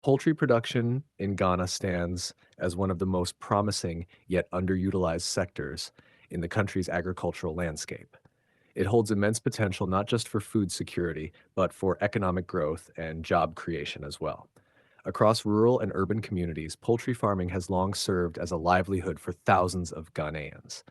Poultry production in Ghana stands as one of the most promising yet underutilized sectors in the country's agricultural landscape. It holds immense potential not just for food security, but for economic growth and job creation as well. Across rural and urban communities, poultry farming has long served as a livelihood for thousands of Ghanaians.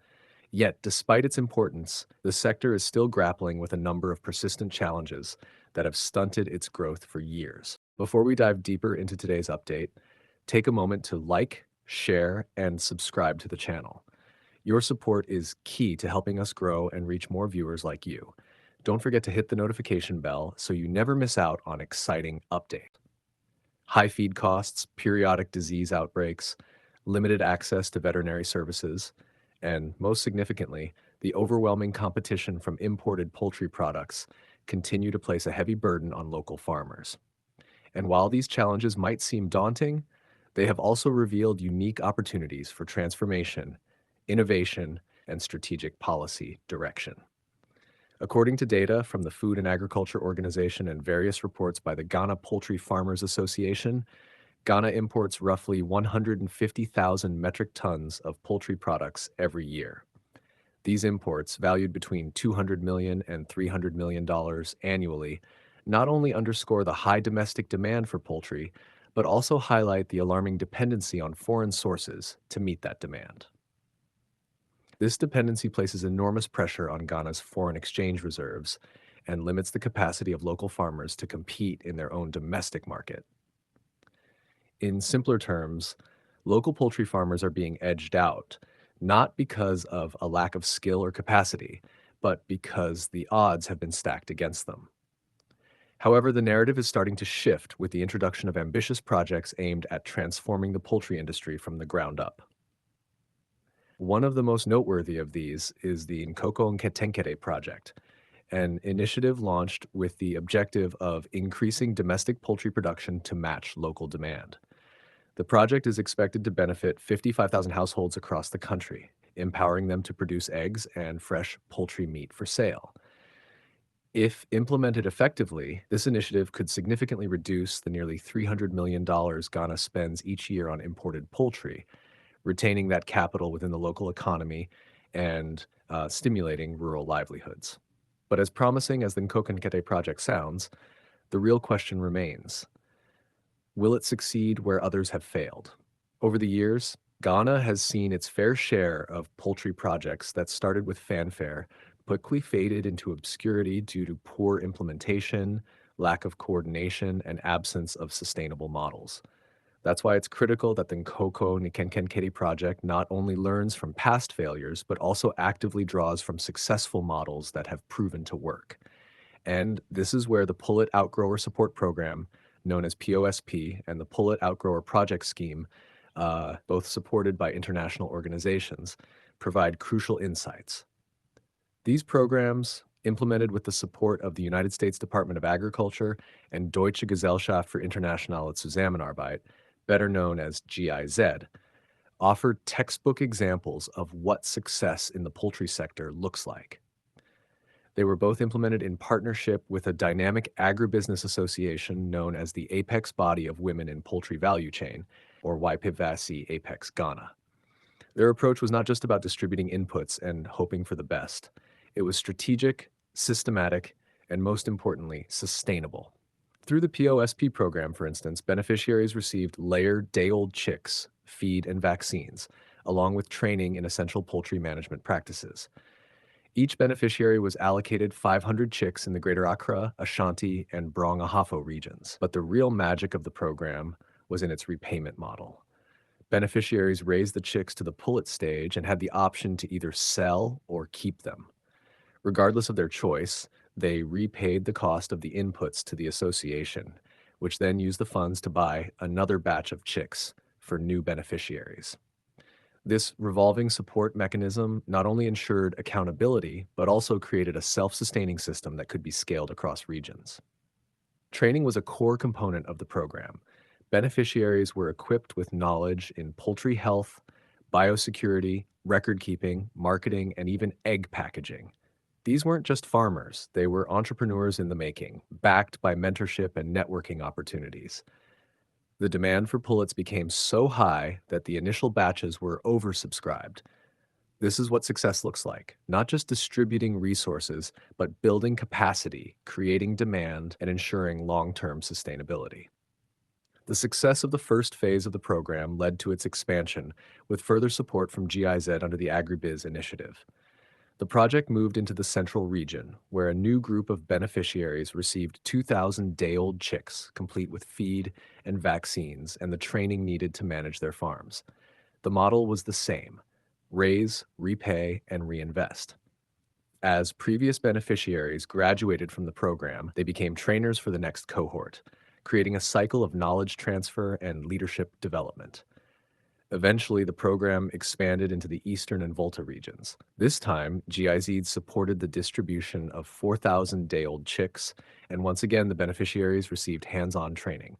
Yet, despite its importance, the sector is still grappling with a number of persistent challenges that have stunted its growth for years. Before we dive deeper into today's update, take a moment to like, share, and subscribe to the channel. Your support is key to helping us grow and reach more viewers like you. Don't forget to hit the notification bell so you never miss out on exciting updates. High feed costs, periodic disease outbreaks, limited access to veterinary services, and most significantly, the overwhelming competition from imported poultry products continue to place a heavy burden on local farmers. And while these challenges might seem daunting, they have also revealed unique opportunities for transformation, innovation, and strategic policy direction. According to data from the Food and Agriculture Organization and various reports by the Ghana Poultry Farmers Association, Ghana imports roughly 150,000 metric tons of poultry products every year. These imports, valued between $200 million and $300 million annually, not only underscore the high domestic demand for poultry, but also highlight the alarming dependency on foreign sources to meet that demand. This dependency places enormous pressure on Ghana's foreign exchange reserves and limits the capacity of local farmers to compete in their own domestic market. In simpler terms, local poultry farmers are being edged out, not because of a lack of skill or capacity, but because the odds have been stacked against them. However, the narrative is starting to shift with the introduction of ambitious projects aimed at transforming the poultry industry from the ground up. One of the most noteworthy of these is the Nkoko Nketenkete project, an initiative launched with the objective of increasing domestic poultry production to match local demand. The project is expected to benefit 55,000 households across the country, empowering them to produce eggs and fresh poultry meat for sale. If implemented effectively, this initiative could significantly reduce the nearly $300 million Ghana spends each year on imported poultry, retaining that capital within the local economy and stimulating rural livelihoods. But as promising as the Nkoko project sounds, the real question remains: will it succeed where others have failed? Over the years, Ghana has seen its fair share of poultry projects that started with fanfare quickly faded into obscurity due to poor implementation, lack of coordination, and absence of sustainable models. That's why it's critical that the Nkoko Nketenkete project not only learns from past failures, but also actively draws from successful models that have proven to work. And this is where the Pullet Outgrower Support Program, known as POSP, and the Pullet Outgrower Project Scheme, both supported by international organizations, provide crucial insights. These programs, implemented with the support of the United States Department of Agriculture and Deutsche Gesellschaft für internationale Zusammenarbeit, better known as GIZ, offer textbook examples of what success in the poultry sector looks like. They were both implemented in partnership with a dynamic agribusiness association known as the Apex Body of Women in Poultry Value Chain, or YPVASI Apex Ghana. Their approach was not just about distributing inputs and hoping for the best. It was strategic, systematic, and most importantly, sustainable. Through the POSP program, for instance, beneficiaries received layered day-old chicks, feed, and vaccines, along with training in essential poultry management practices. Each beneficiary was allocated 500 chicks in the Greater Accra, Ashanti, and Brong Ahafo regions. But the real magic of the program was in its repayment model. Beneficiaries raised the chicks to the pullet stage and had the option to either sell or keep them. Regardless of their choice, they repaid the cost of the inputs to the association, which then used the funds to buy another batch of chicks for new beneficiaries. This revolving support mechanism not only ensured accountability, but also created a self-sustaining system that could be scaled across regions. Training was a core component of the program. Beneficiaries were equipped with knowledge in poultry health, biosecurity, record keeping, marketing, and even egg packaging. These weren't just farmers, they were entrepreneurs in the making, backed by mentorship and networking opportunities. The demand for pullets became so high that the initial batches were oversubscribed. This is what success looks like, not just distributing resources, but building capacity, creating demand, and ensuring long-term sustainability. The success of the first phase of the program led to its expansion, with further support from GIZ under the Agribiz initiative. The project moved into the central region, where a new group of beneficiaries received 2,000 day-old chicks, complete with feed and vaccines and the training needed to manage their farms. The model was the same: raise, repay, and reinvest. As previous beneficiaries graduated from the program, they became trainers for the next cohort, creating a cycle of knowledge transfer and leadership development. Eventually, the program expanded into the Eastern and Volta regions. This time, GIZ supported the distribution of 4,000 day-old chicks, and once again, the beneficiaries received hands-on training.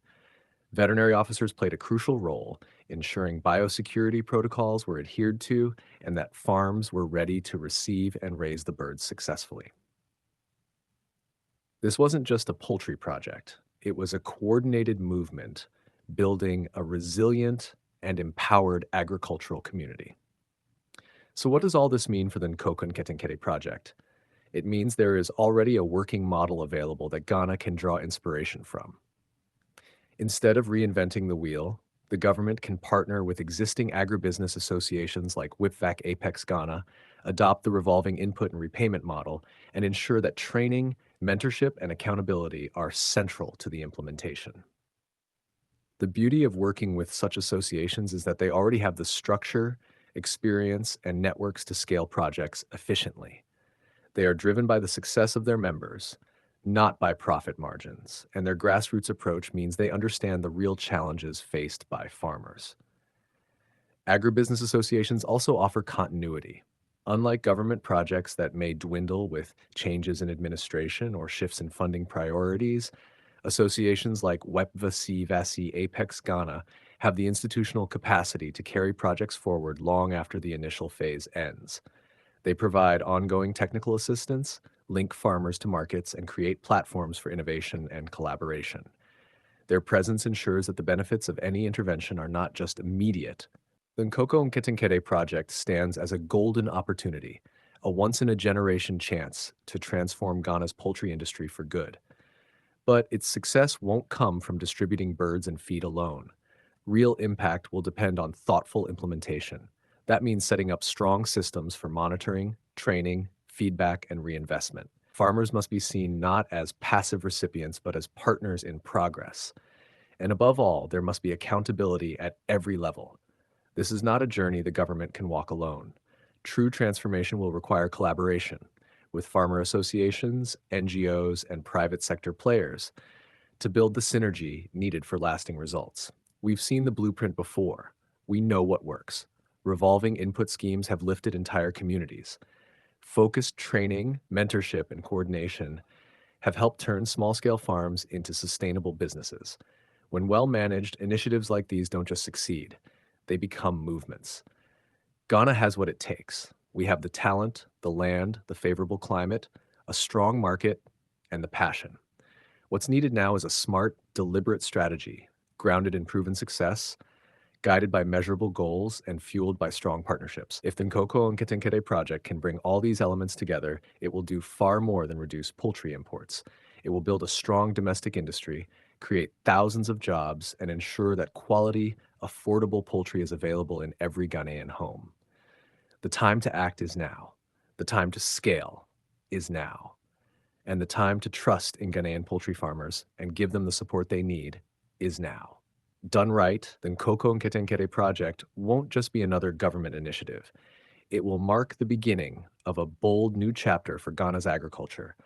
Veterinary officers played a crucial role, ensuring biosecurity protocols were adhered to and that farms were ready to receive and raise the birds successfully. This wasn't just a poultry project. It was a coordinated movement building a resilient and empowered agricultural community. So what does all this mean for the Nkoko and Ketenkete project? It means there is already a working model available that Ghana can draw inspiration from. Instead of reinventing the wheel, the government can partner with existing agribusiness associations like WIPVAC Apex Ghana, adopt the revolving input and repayment model, and ensure that training, mentorship, and accountability are central to the implementation. The beauty of working with such associations is that they already have the structure, experience, and networks to scale projects efficiently. They are driven by the success of their members, not by profit margins, and their grassroots approach means they understand the real challenges faced by farmers. Agribusiness associations also offer continuity. Unlike government projects that may dwindle with changes in administration or shifts in funding priorities, associations like WEPVAC VACI Apex Ghana have the institutional capacity to carry projects forward long after the initial phase ends. They provide ongoing technical assistance, link farmers to markets, and create platforms for innovation and collaboration. Their presence ensures that the benefits of any intervention are not just immediate. The Nkoko and Ketenkete project stands as a golden opportunity, a once-in-a-generation chance to transform Ghana's poultry industry for good. But its success won't come from distributing birds and feed alone. Real impact will depend on thoughtful implementation. That means setting up strong systems for monitoring, training, feedback, and reinvestment. Farmers must be seen not as passive recipients, but as partners in progress. And above all, there must be accountability at every level. This is not a journey the government can walk alone. True transformation will require collaboration with farmer associations, NGOs, and private sector players to build the synergy needed for lasting results. We've seen the blueprint before. We know what works. Revolving input schemes have lifted entire communities. Focused training, mentorship, and coordination have helped turn small-scale farms into sustainable businesses. When well-managed, initiatives like these don't just succeed, they become movements. Ghana has what it takes. We have the talent, the land, the favorable climate, a strong market, and the passion. What's needed now is a smart, deliberate strategy, grounded in proven success, guided by measurable goals, and fueled by strong partnerships. If the Nkoko and Ketenkete project can bring all these elements together, it will do far more than reduce poultry imports. It will build a strong domestic industry, create thousands of jobs, and ensure that quality, affordable poultry is available in every Ghanaian home. The time to act is now. The time to scale is now. And the time to trust in Ghanaian poultry farmers and give them the support they need is now. Done right, the Nkoko and Ketenkete project won't just be another government initiative. It will mark the beginning of a bold new chapter for Ghana's agriculture,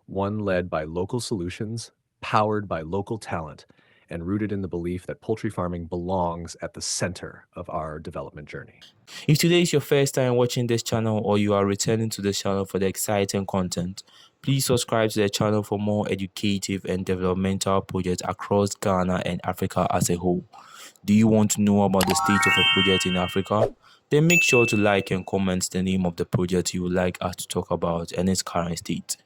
one led by local solutions, powered by local talent, and rooted in the belief that poultry farming belongs at the center of our development journey. If today is your first time watching this channel or you are returning to this channel for the exciting content, please subscribe to the channel for more educative and developmental projects across Ghana and Africa as a whole. Do you want to know about the state of a project in Africa? Then make sure to like and comment the name of the project you would like us to talk about and its current state.